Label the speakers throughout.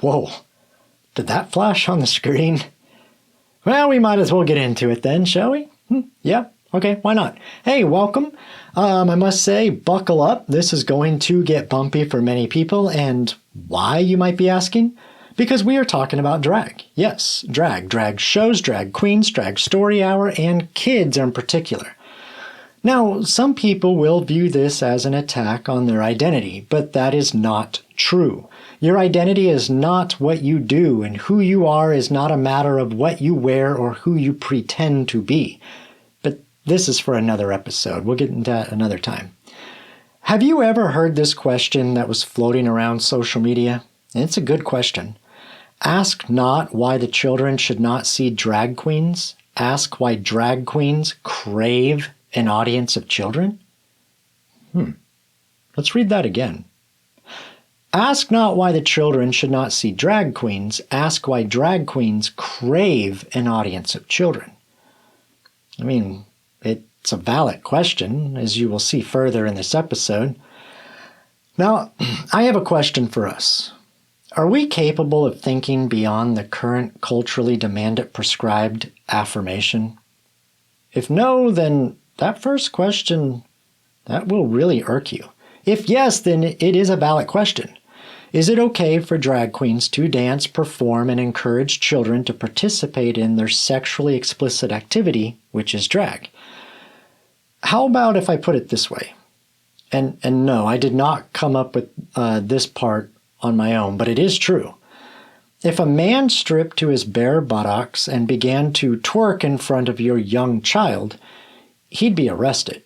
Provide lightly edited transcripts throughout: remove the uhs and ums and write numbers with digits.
Speaker 1: Whoa, did that flash on the screen? Well, we might as well get into it then, shall we? Yeah, okay, why not? Hey, welcome. I must say, buckle up. This is going to get bumpy for many people. And why, you might be asking? Because we are talking about drag. Yes, drag. Drag shows, drag queens, drag story hour, and kids in particular. Now, some people will view this as an attack on their identity, but that is not true. Your identity is not what you do, and who you are is not a matter of what you wear or who you pretend to be. But this is for another episode. We'll get into that another time. Have you ever heard this question that was floating around social media? It's a good question. Ask not why the children should not see drag queens. Ask why drag queens crave an audience of children? Let's read that again. Ask not why the children should not see drag queens. Ask why drag queens crave an audience of children. I mean, it's a valid question, as you will see further in this episode. Now, I have a question for us. Are we capable of thinking beyond the current culturally demanded prescribed affirmation? If no, then that first question, that will really irk you. If yes, then it is a valid question. Is it okay for drag queens to dance, perform, and encourage children to participate in their sexually explicit activity, which is drag? How about if I put it this way? And no, I did not come up with this part on my own, but it is true. If a man stripped to his bare buttocks and began to twerk in front of your young child, he'd be arrested.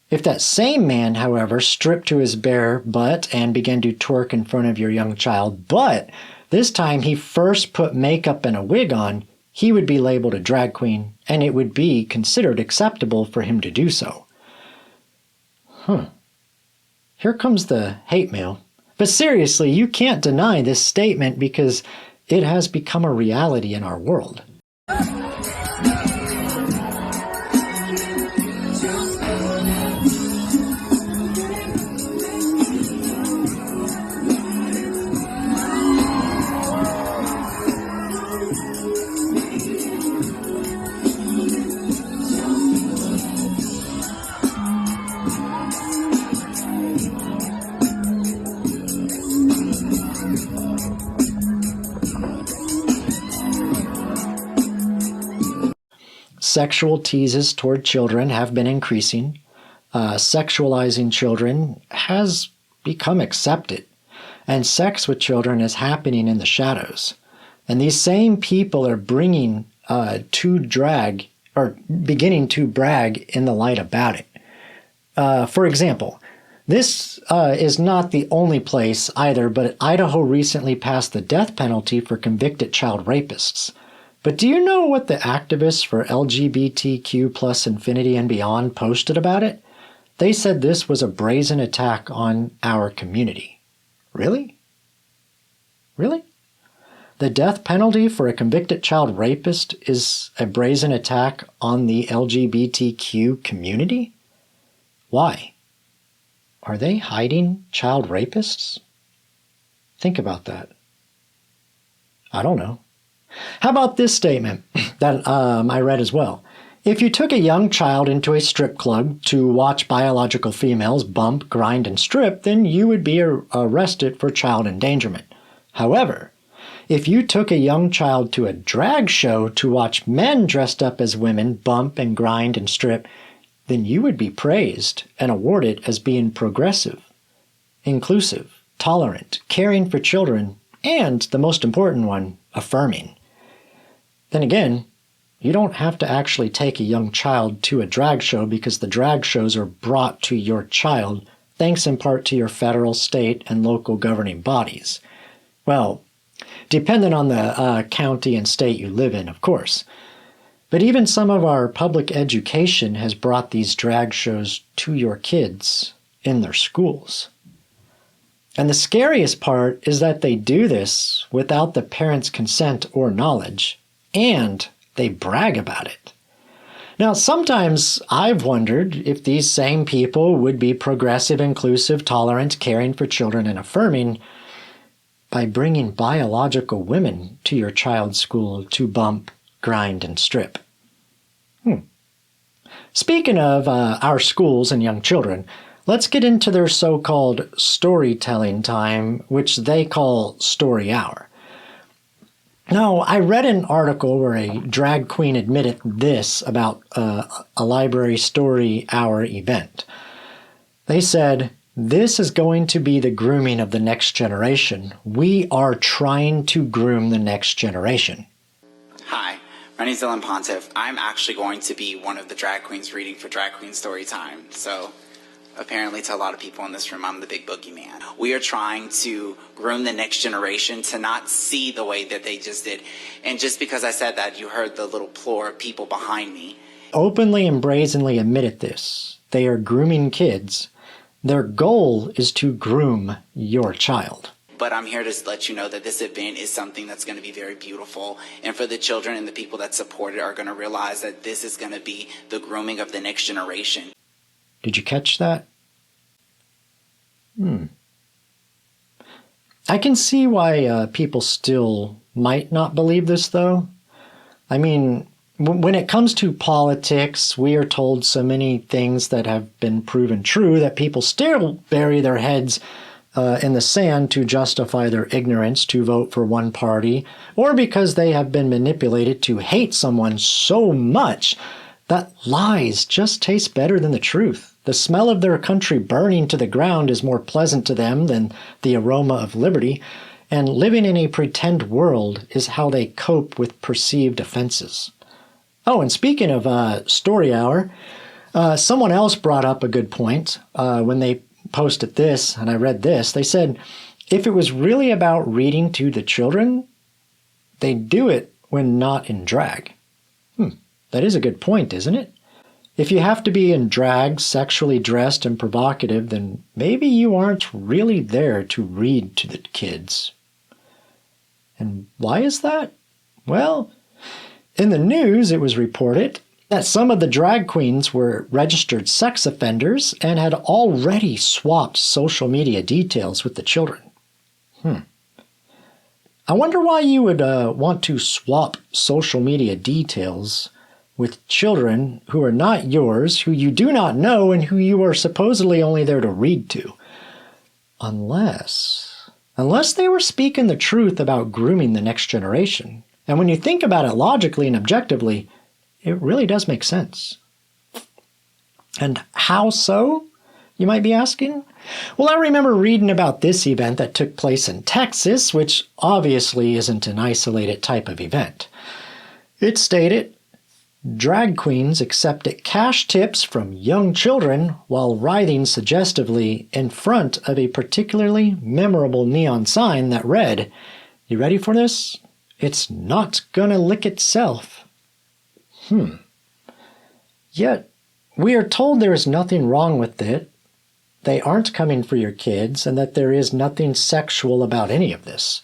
Speaker 1: If that same man, however, stripped to his bare butt and began to twerk in front of your young child, but this time he first put makeup and a wig on, he would be labeled a drag queen, and it would be considered acceptable for him to do so. Here comes the hate mail. But seriously, you can't deny this statement because it has become a reality in our world. Sexual teases toward children have been increasing. Sexualizing children has become accepted. And sex with children is happening in the shadows. And these same people are beginning to brag in the light about it. For example, this is not the only place either, but Idaho recently passed the death penalty for convicted child rapists. But do you know what the activists for LGBTQ plus infinity and beyond posted about it? They said this was a brazen attack on our community. Really? Really? The death penalty for a convicted child rapist is a brazen attack on the LGBTQ community? Why? Are they hiding child rapists? Think about that. I don't know. How about this statement that I read as well? If you took a young child into a strip club to watch biological females bump, grind, and strip, then you would be arrested for child endangerment. However, if you took a young child to a drag show to watch men dressed up as women bump and grind and strip, then you would be praised and awarded as being progressive, inclusive, tolerant, caring for children, and, the most important one, affirming. Then again, you don't have to actually take a young child to a drag show because the drag shows are brought to your child thanks in part to your federal, state, and local governing bodies. Well, depending on the county and state you live in, of course. But even some of our public education has brought these drag shows to your kids in their schools. And the scariest part is that they do this without the parents' consent or knowledge. And they brag about it. Now, sometimes I've wondered if these same people would be progressive, inclusive, tolerant, caring for children, and affirming by bringing biological women to your child's school to bump, grind, and strip. Speaking of our schools and young children, let's get into their so-called storytelling time, which they call story hour. Now, I read an article where a drag queen admitted this about a library story hour event. They said, "This is going to be the grooming of the next generation. We are trying to groom the next generation."
Speaker 2: Hi, my name is Dylan Pontiff. I'm actually going to be one of the drag queens reading for Drag Queen Storytime. So apparently to a lot of people in this room, I'm the big boogeyman. We are trying to groom the next generation to not see the way that they just did. And just because I said that, you heard the little plure of people behind me.
Speaker 1: Openly and brazenly admitted this. They are grooming kids. Their goal is to groom your child.
Speaker 2: But I'm here to let you know that this event is something that's going to be very beautiful. And for the children and the people that support it are going to realize that this is going to be the grooming of the next generation.
Speaker 1: Did you catch that? I can see why people still might not believe this, though. I mean, when it comes to politics, we are told so many things that have been proven true that people still bury their heads in the sand to justify their ignorance to vote for one party, or because they have been manipulated to hate someone so much that lies just taste better than the truth. The smell of their country burning to the ground is more pleasant to them than the aroma of liberty, and living in a pretend world is how they cope with perceived offenses. Oh, and speaking of story hour, someone else brought up a good point when they posted this, and I read this. They said, if it was really about reading to the children, they'd do it when not in drag. That is a good point, isn't it? If you have to be in drag, sexually dressed and provocative, then maybe you aren't really there to read to the kids. And why is that? Well, in the news it was reported that some of the drag queens were registered sex offenders and had already swapped social media details with the children. I wonder why you would want to swap social media details with children who are not yours, who you do not know, and who you are supposedly only there to read to. Unless they were speaking the truth about grooming the next generation. And when you think about it logically and objectively, it really does make sense. And how so, you might be asking? Well, I remember reading about this event that took place in Texas, which obviously isn't an isolated type of event. It stated, drag queens accepted cash tips from young children while writhing suggestively in front of a particularly memorable neon sign that read, you ready for this? It's not gonna lick itself. Yet, we are told there is nothing wrong with it, they aren't coming for your kids, and that there is nothing sexual about any of this.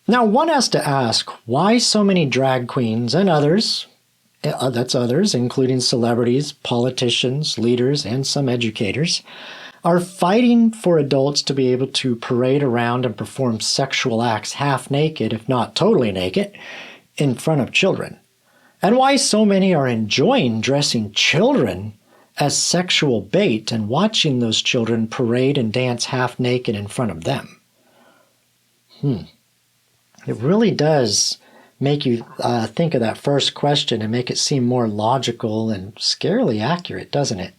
Speaker 1: Now, one has to ask, why so many drag queens and others, including celebrities, politicians, leaders, and some educators, are fighting for adults to be able to parade around and perform sexual acts half naked, if not totally naked, in front of children. And why so many are enjoying dressing children as sexual bait and watching those children parade and dance half naked in front of them. It really does make you think of that first question and make it seem more logical and scarily accurate, doesn't it?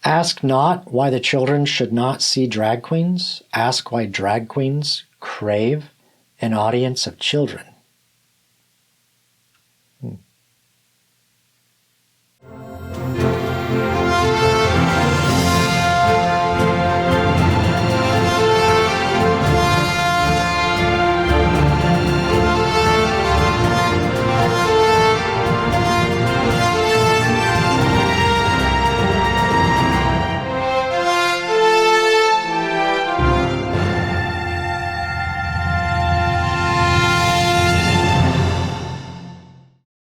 Speaker 1: Ask not why the children should not see drag queens. Ask why drag queens crave an audience of children.